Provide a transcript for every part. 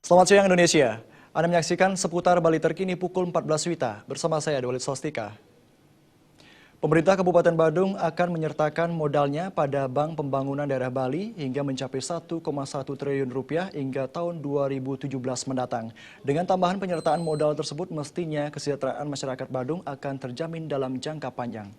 Selamat siang Indonesia. Anda menyaksikan seputar Bali terkini pukul 14 WITA bersama saya Walid Sostika. Pemerintah Kabupaten Badung akan menyertakan modalnya pada Bank Pembangunan Daerah Bali hingga mencapai 1,1 triliun rupiah hingga tahun 2017 mendatang. Dengan tambahan penyertaan modal tersebut, mestinya kesejahteraan masyarakat Badung akan terjamin dalam jangka panjang.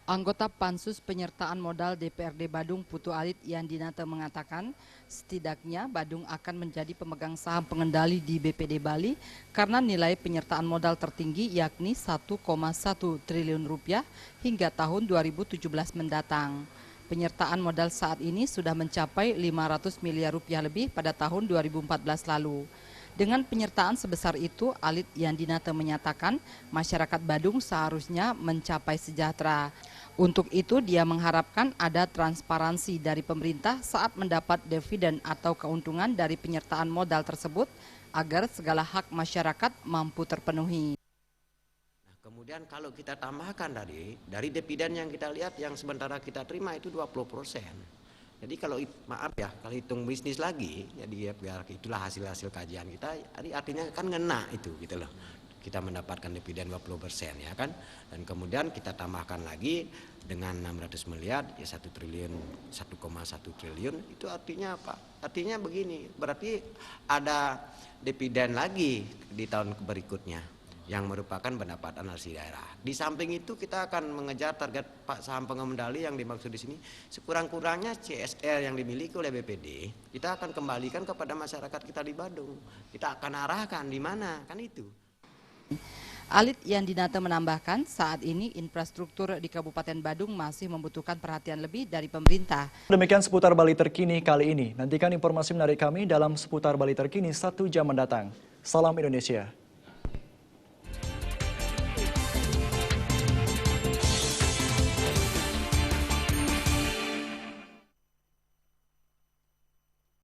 Anggota Pansus Penyertaan Modal DPRD Badung Putu Alit Yandinata mengatakan setidaknya Badung akan menjadi pemegang saham pengendali di BPD Bali karena nilai penyertaan modal tertinggi yakni 1,1 triliun rupiah hingga tahun 2017 mendatang. Penyertaan modal saat ini sudah mencapai 500 miliar rupiah lebih pada tahun 2014 lalu. Dengan penyertaan sebesar itu, Alit Yandinata menyatakan masyarakat Badung seharusnya mencapai sejahtera. Untuk itu, dia mengharapkan ada transparansi dari pemerintah saat mendapat dividen atau keuntungan dari penyertaan modal tersebut agar segala hak masyarakat mampu terpenuhi. Kemudian kalau kita tambahkan dari dividen yang kita lihat yang sementara kita terima itu 20%. Jadi kalau maaf ya, kalau hitung bisnis lagi, jadi ya itulah hasil kajian kita. Jadi artinya kan ngena itu gitu loh. Kita mendapatkan dividen 20% ya kan. Dan kemudian kita tambahkan lagi dengan 600 miliar ya 1 triliun 1,1 triliun itu artinya apa? Artinya begini, berarti ada dividen lagi di tahun berikutnya yang merupakan pendapatan asli daerah. Di samping itu kita akan mengejar target saham pengendali yang dimaksud di sini sekurang-kurangnya CSR yang dimiliki oleh BPD kita akan kembalikan kepada masyarakat kita di Badung. Kita akan arahkan di mana kan itu. Alit Yandinata menambahkan saat ini infrastruktur di Kabupaten Badung masih membutuhkan perhatian lebih dari pemerintah. Demikian seputar Bali terkini kali ini. Nantikan informasi menarik kami dalam seputar Bali terkini 1 jam mendatang. Salam Indonesia.